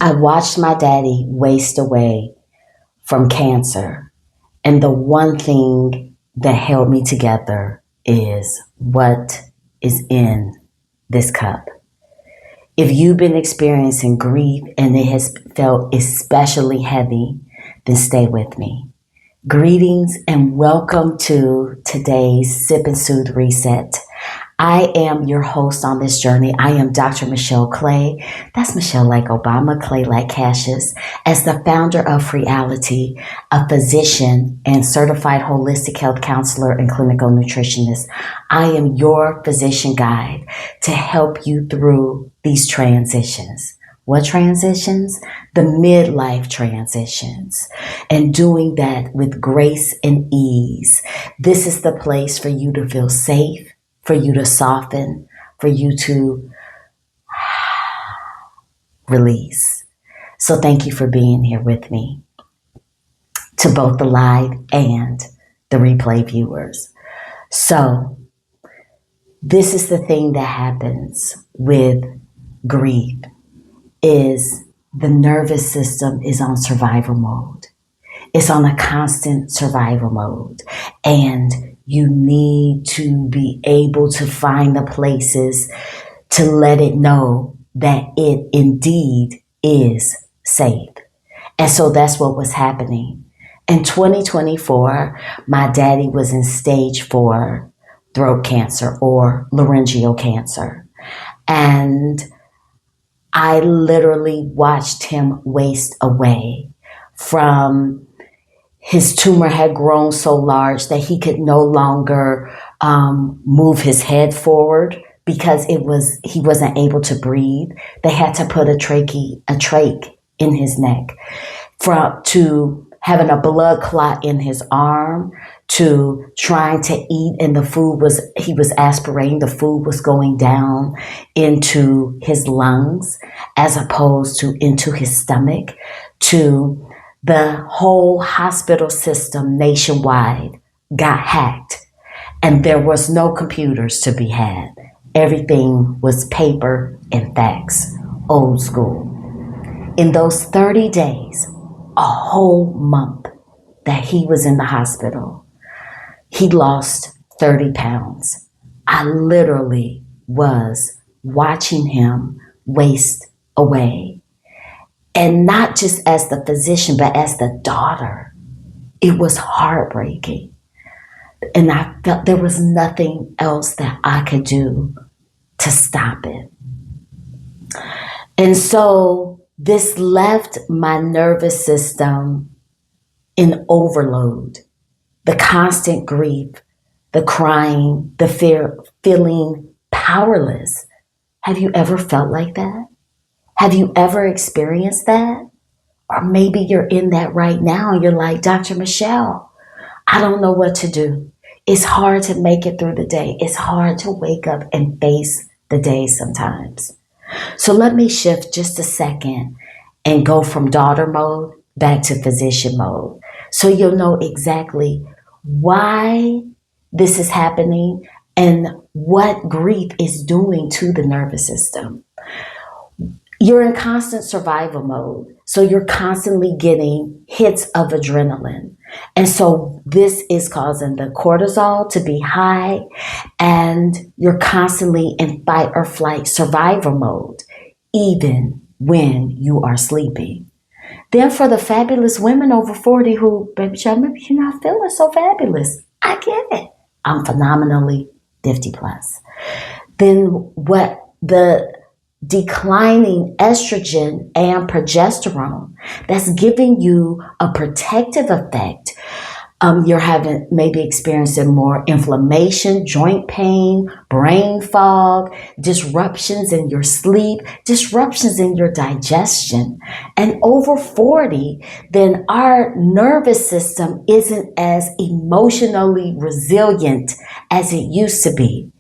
I watched my daddy waste away from cancer. And the one thing that held me together is what is in this cup. If you've been experiencing grief and it has felt especially heavy, then stay with me. Greetings and welcome to today's Sip and Soothe Reset. I am your host on this journey. I am Dr. Michelle Clay. That's Michelle like Obama, Clay like Cassius. As the founder of Freality, a physician and certified holistic health counselor and clinical nutritionist, I am your physician guide to help you through these transitions. What transitions? The midlife transitions. And doing that with grace and ease. This is the place for you to feel safe, for you to soften, for you to release. So thank you for being here with me, to both the live and the replay viewers. So this is the thing that happens with grief, is the nervous system is on survival mode. It's on a constant survival mode. And you need to be able to find the places to let it know that it indeed is safe. And so that's what was happening. In 2024, my daddy was in stage 4 throat cancer or laryngeal cancer. And I literally watched him waste away from his tumor had grown so large that he could no longer move his head forward because he wasn't able to breathe. They had to put a trach in his neck, to having a blood clot in his arm, to trying to eat, and he was aspirating, the food was going down into his lungs as opposed to into his stomach, to the whole hospital system nationwide got hacked, and there was no computers to be had. Everything was paper and fax, old school. In those 30 days, a whole month that he was in the hospital, he lost 30 pounds. I literally was watching him waste away. And not just as the physician, but as the daughter. It was heartbreaking. And I felt there was nothing else that I could do to stop it. And so this left my nervous system in overload. The constant grief, the crying, the fear, feeling powerless. Have you ever felt like that? Have you ever experienced that? Or maybe you're in that right now and you're like, Dr. Michelle, I don't know what to do. It's hard to make it through the day. It's hard to wake up and face the day sometimes. So let me shift just a second and go from daughter mode back to physician mode, so you'll know exactly why this is happening and what grief is doing to the nervous system. You're in constant survival mode, so you're constantly getting hits of adrenaline. And so this is causing the cortisol to be high, and you're constantly in fight or flight survival mode, even when you are sleeping. Then for the fabulous women over 40 who, baby child, maybe you're not feeling so fabulous. I get it. I'm phenomenally 50 plus. Then what the declining estrogen and progesterone that's giving you a protective effect. You're maybe experiencing more inflammation, joint pain, brain fog, disruptions in your sleep, disruptions in your digestion. And over 40, then our nervous system isn't as emotionally resilient as it used to be.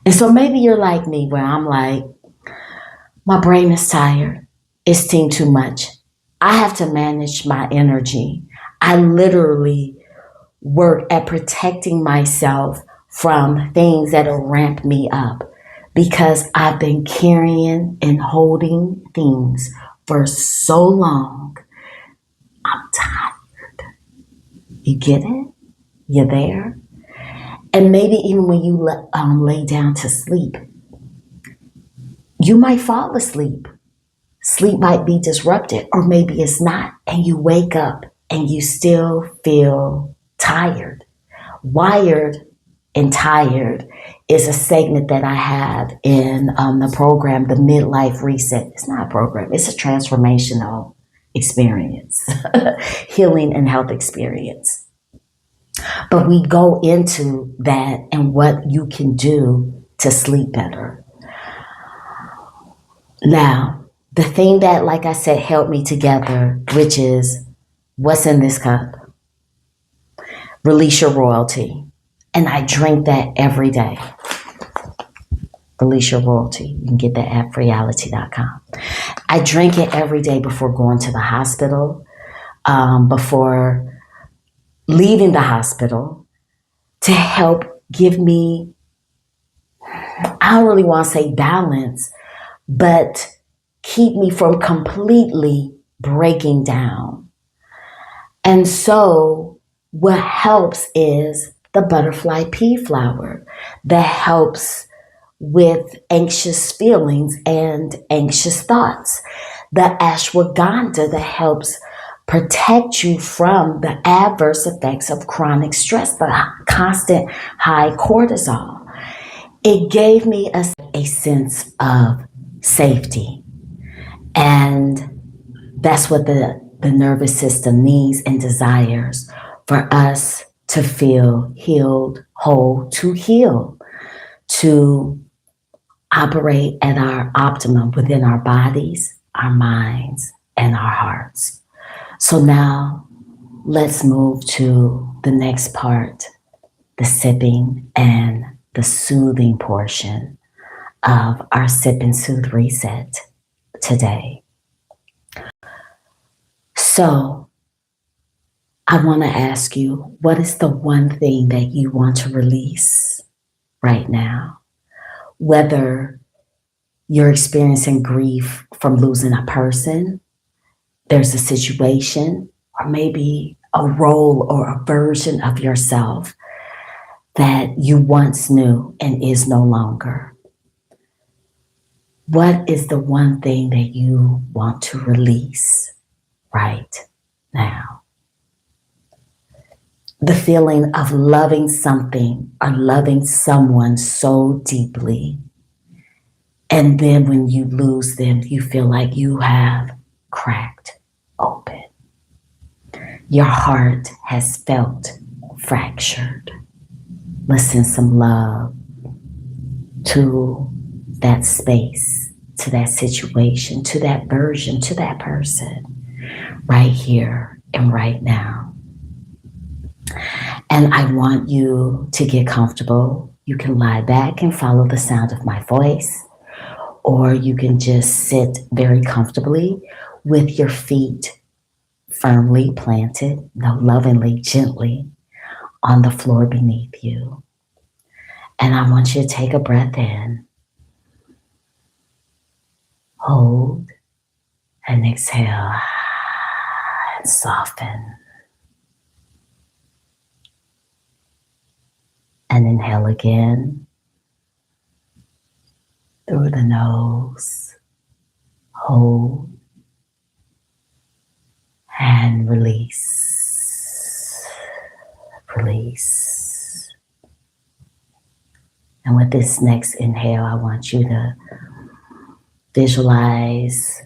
And so maybe you're like me, where I'm like, my brain is tired. It's too much. I have to manage my energy. I literally work at protecting myself from things that'll ramp me up, because I've been carrying and holding things for so long. I'm tired. You get it? You're there? And maybe even when you lay down to sleep, you might fall asleep. Sleep might be disrupted, or maybe it's not. And you wake up and you still feel tired. Wired and Tired is a segment that I have in the program, the Midlife Reset. It's not a program, it's a transformational experience, healing and health experience. But we go into that and what you can do to sleep better. Now, the thing that, like I said, helped me together, which is what's in this cup? Release Your RoyalTEA. And I drink that every day. Release Your RoyalTEA. You can get that at freeality.com. I drink it every day before going to the hospital, before leaving the hospital, to help give me, I don't really want to say balance, but keep me from completely breaking down. And so what helps is the butterfly pea flower that helps with anxious feelings and anxious thoughts. The ashwagandha that helps protect you from the adverse effects of chronic stress, the constant high cortisol. It gave me a sense of safety. And that's what the nervous system needs and desires, for us to feel healed, whole, to heal, to operate at our optimum within our bodies, our minds, and our hearts. So now let's move to the next part, the sipping and the soothing portion of our Sip and Soothe Reset today. So I want to ask you, what is the one thing that you want to release right now? Whether you're experiencing grief from losing a person, there's a situation, or maybe a role or a version of yourself that you once knew and is no longer. What is the one thing that you want to release right now? The feeling of loving something or loving someone so deeply, and then when you lose them, you feel like you have cracked open. Your heart has felt fractured. Listen, some love to that space, to that situation, to that version, to that person, right here and right now. And I want you to get comfortable. You can lie back and follow the sound of my voice, or you can just sit very comfortably with your feet firmly planted, no, lovingly, gently on the floor beneath you. And I want you to take a breath in, hold, and exhale, and soften. And inhale again through the nose, hold, and release, release. And with this next inhale, I want you to visualize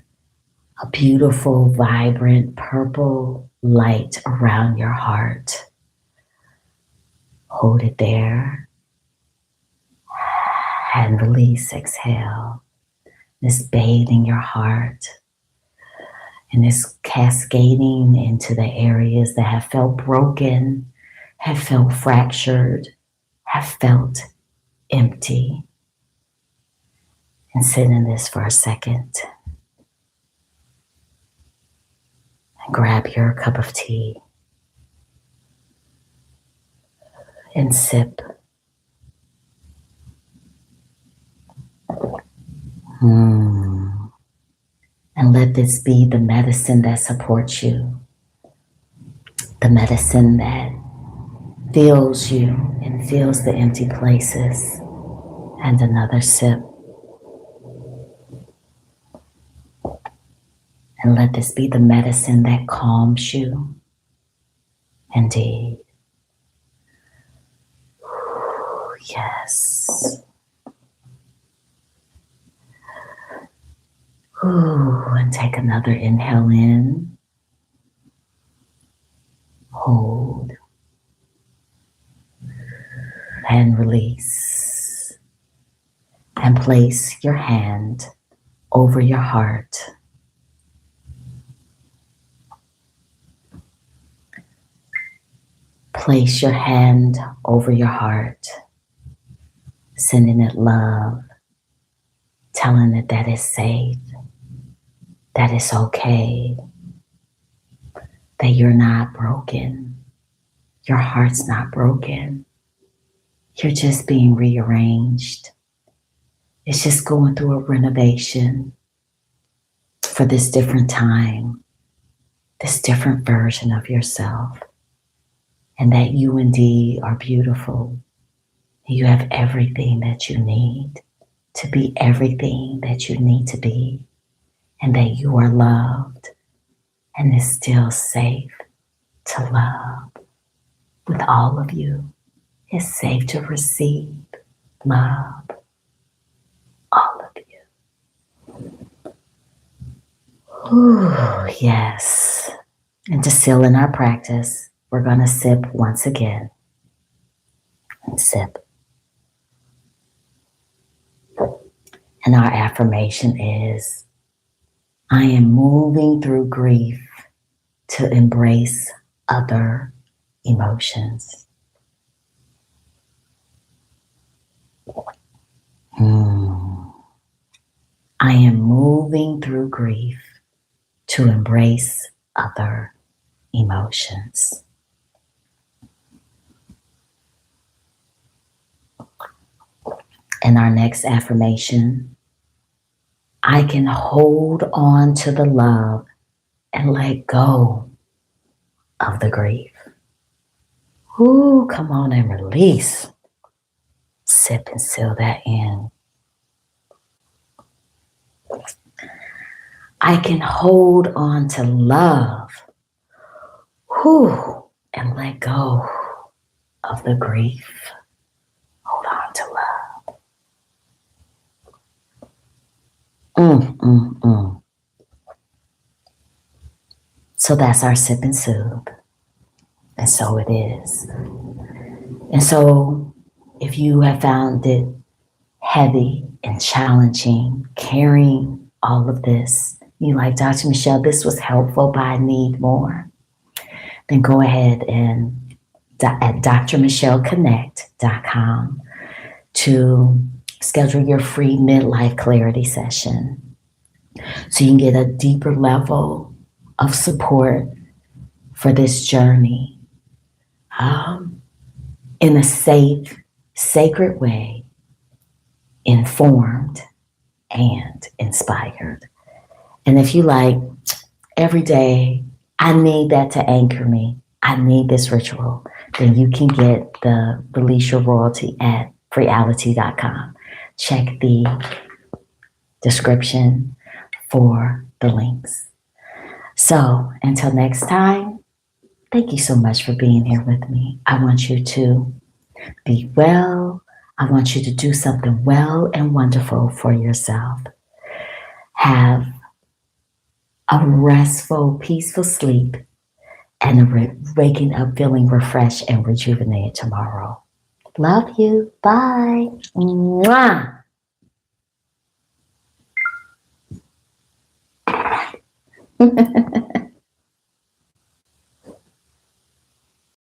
a beautiful, vibrant purple light around your heart. Hold it there and release, exhale. This bathing your heart and this cascading into the areas that have felt broken, have felt fractured, have felt empty. And sit in this for a second. And grab your cup of tea and sip. And let this be the medicine that supports you, the medicine that fills you and fills the empty places. And another sip. And let this be the medicine that calms you. Indeed. Yes. Ooh, and take another inhale in. Hold. And release. And place your hand over your heart. Place your hand over your heart, sending it love, telling it that it's safe, that it's okay, that you're not broken. Your heart's not broken. You're just being rearranged. It's just going through a renovation for this different time, this different version of yourself, and that you indeed are beautiful. You have everything that you need to be everything that you need to be, and that you are loved and it's still safe to love with all of you. It's safe to receive love, all of you. Ooh, yes. And to seal in our practice, we're going to sip once again. And sip. And our affirmation is, I am moving through grief to embrace other emotions. I am moving through grief to embrace other emotions. And our next affirmation, I can hold on to the love and let go of the grief. Ooh, come on and release. Sip and seal that in. I can hold on to love. Ooh, and let go of the grief. Hold on to love. So that's our sip and soothe. And so it is. And so if you have found it heavy and challenging, carrying all of this, you like, Dr. Michelle, this was helpful, but I need more, then go ahead and at drmichellconnect.com to schedule your free midlife clarity session so you can get a deeper level of support for this journey in a safe, sacred way, informed and inspired. And if you like, every day, I need that to anchor me, I need this ritual, then you can get the Release Your RoyalTEA at freeality.com. Check the description for the links. So until next time, thank you so much for being here with me. I want you to be well. I want you to do something well and wonderful for yourself. Have a restful, peaceful sleep and waking up feeling refreshed and rejuvenated tomorrow. Love you. Bye. Mwah.